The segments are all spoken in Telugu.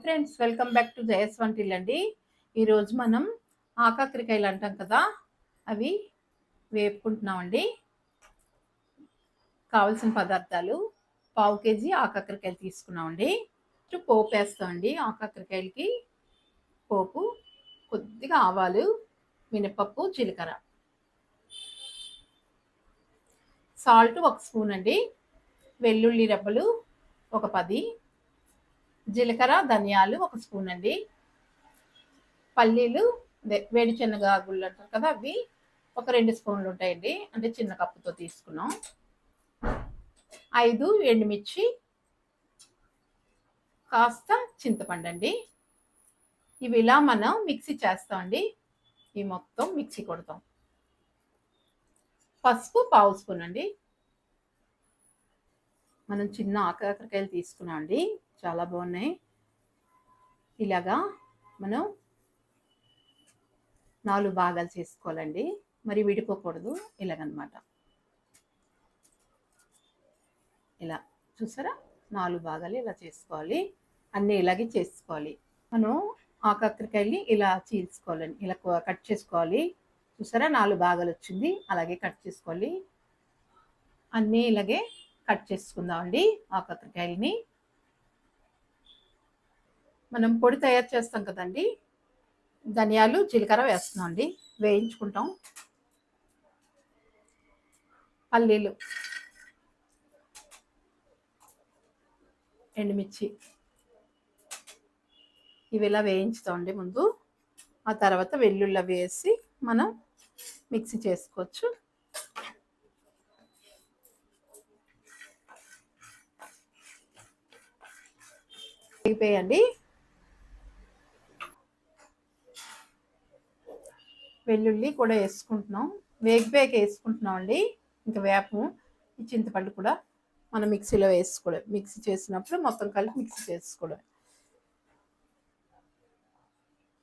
ఫ్రెండ్స్, వెల్కమ్ బ్యాక్ టు జయస్ వంటిల్ అండి. ఈరోజు మనం ఆకాకరకాయలు అంటాం కదా, అవి వేపుకుంటున్నామండి. కావలసిన పదార్థాలు: పావు కేజీ ఆకాకరకాయలు తీసుకున్నామండి. పోపు వేస్తామండి. ఆకాకరకాయలకి పోపు కొద్దిగా ఆవాలు, మినపప్పు, జీలకర్ర, సాల్ట్ 1 స్పూన్ అండి, వెల్లుల్లి రెబ్బలు ఒక 10, జీలకర్ర ధనియాలు 1 స్పూన్ అండి, పల్లీలు వేడిశనగ గుళ్ళు అంటారు కదా, అవి ఒక 2 స్పూన్లు ఉంటాయండి, అంటే చిన్న కప్పుతో తీసుకున్నాం. 5 ఎండుమిర్చి, కాస్త చింతపండు అండి. ఇవి ఇలా మనం మిక్సీ చేస్తామండి. ఇవి మొత్తం మిక్సీ కొడతాం. పసుపు 1/2 స్పూన్ అండి. మనం చిన్న ఆకాకరకాయలు తీసుకున్నాం అండి, చాలా బాగున్నాయి. ఇలాగా మనం 4 భాగాలు చేసుకోవాలండి, మరి విడిపోకూడదు. ఇలాగనమాట, ఇలా చూసారా, 4 భాగాలు ఇలా చేసుకోవాలి. అన్నీ ఇలాగే చేసుకోవాలి. మనం ఆకాకరకాయల్ని ఇలా చీల్చుకోవాలండి, ఇలా కట్ చేసుకోవాలి. చూసారా, 4 భాగాలు వచ్చింది. అలాగే కట్ చేసుకోవాలి. అన్నీ ఇలాగే కట్ చేసుకుందామండి. ఆకాకరకాయలని మనం పొడి తయారు చేస్తాం కదండి, ధనియాలు జీలకర్ర వేస్తున్నాం అండి, వేయించుకుంటాం. పల్లీలు, ఎండుమిర్చి, ఇవి ఇలా వేయించుతామండి ముందు. ఆ తర్వాత వెల్లుల్లి వేసి మనం మిక్సీ చేసుకోవచ్చు. వేగిపోయండి. వెల్లుల్లి కూడా వేసుకుంటున్నాం, వేగిపోయాక వేసుకుంటున్నాం అండి. ఇంకా వేపము, ఈ చింతపండు కూడా మనం మిక్సీలో వేసుకోవడం. మిక్సీ చేసినప్పుడు మొత్తం కలిపి మిక్సీ చేసుకోవడం.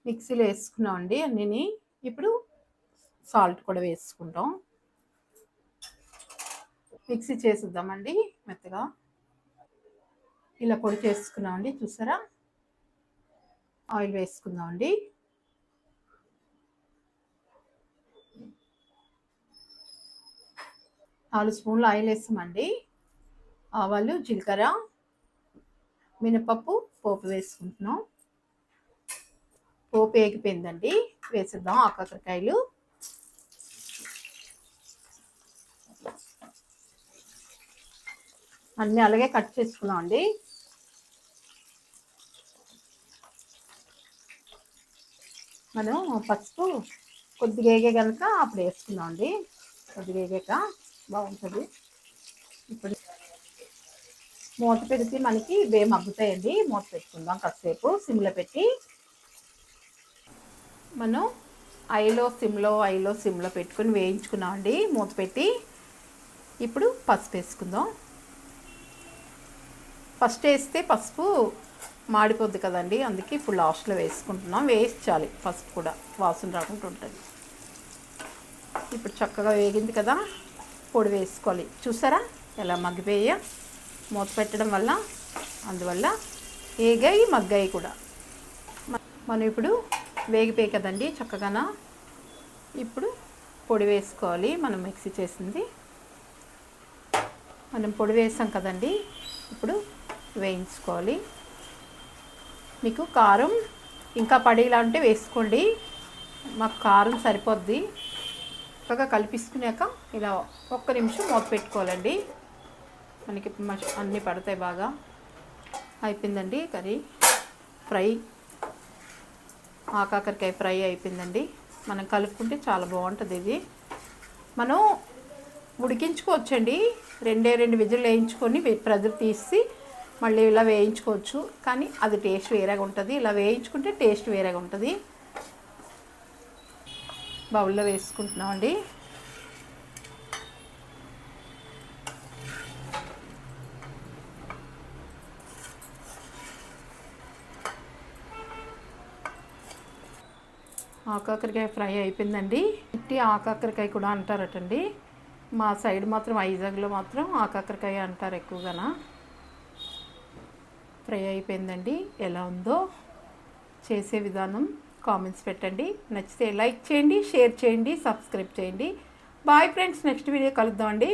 మిక్సీలో వేసుకున్నాం అండి అన్నీ. ఇప్పుడు సాల్ట్ కూడా వేసుకుంటాం. మిక్సీ చేసిద్దామండి మెత్తగా. ఇలా పొడి చేసుకున్నామండి, చూసారా. ఆయిల్ వేసుకుందామండి. నాలుగు స్పూన్లు ఆయిల్ వేస్తామండి. ఆవాలు, జీలకర్ర, మినపప్పు పోపు వేసుకుంటున్నాం. పోపు వేగిపోయిందండి, వేసిద్దాం ఆకాకరకాయలు. అన్నీ అలాగే కట్ చేసుకున్నాం అండి. మనం పసుపు కొద్దిగా వేగే కనుక అప్పుడు వేసుకున్నాం అండి. కొద్దిగా వేగాక బాగుంటుంది. ఇప్పుడు మూత పెడితే మనకి ఇవే మగ్గుతాయండి. మూత పెట్టుకుందాం కాసేపు సిమ్లో పెట్టి. మనం ఐలో సిమ్లో పెట్టుకుని వేయించుకున్నామండి మూత పెట్టి. ఇప్పుడు పసుపు వేసుకుందాం. ఫస్ట్ వేస్తే పసుపు మాడిపోద్ది కదండి, అందుకే ఇప్పుడు లాస్ట్లో వేసుకుంటున్నాం. వేయించాలి, పసుపు కూడా వాసన రాకుండా ఉంటుంది. ఇప్పుడు చక్కగా వేగింది కదా, పొడి వేసుకోవాలి. చూసారా ఎలా మగ్గిపోయా, మూత పెట్టడం వల్ల. అందువల్ల వేగాయి మగ్గాయి కూడా. మనం ఇప్పుడు వేగిపోయి కదండి చక్కగా. ఇప్పుడు పొడి వేసుకోవాలి. మనం మిక్సీ చేసింది మనం పొడి వేసాం కదండి, ఇప్పుడు వేయించుకోవాలి. మీకు కారం ఇంకా పడేలా ఉంటే వేసుకోండి, మాకు కారం సరిపోద్ది. చక్కగా కలిపిసుకున్నాక ఇలా 1 నిమిషం మూత పెట్టుకోవాలండి. మనకి అన్నీ పడతాయి బాగా. అయిపోయిందండి కర్రీ ఫ్రై. ఆకాకరకాయ ఫ్రై అయిపోయిందండి. మనం కలుపుకుంటే చాలా బాగుంటుంది. ఇది మనం ఉడికించుకోవచ్చండి. 2 విజిల్ వేయించుకొని ప్రెజర్ తీసి మళ్ళీ ఇలా వేయించుకోవచ్చు, కానీ అది టేస్ట్ వేరేగా ఉంటుంది. ఇలా వేయించుకుంటే టేస్ట్ వేరేగా ఉంటుంది. బౌల్లో వేసుకుంటున్నామండి. ఆకాకరకాయ ఫ్రై అయిపోయిందండి. ఇట్టి ఆకాకరకాయ కూడా అంటారటండి. మా సైడ్ మాత్రం వైజాగ్లో మాత్రం ఆకాకరకాయ అంటారు ఎక్కువగా. ఫ్రై అయిపోయిందండి. ఎలా ఉందో చేసే విధానం కామెంట్స్ పెట్టండి. నచ్చితే లైక్ చేయండి, షేర్ చేయండి, సబ్స్క్రైబ్ చేయండి. బాయ్ ఫ్రెండ్స్, నెక్స్ట్ వీడియో కలుద్దామండి.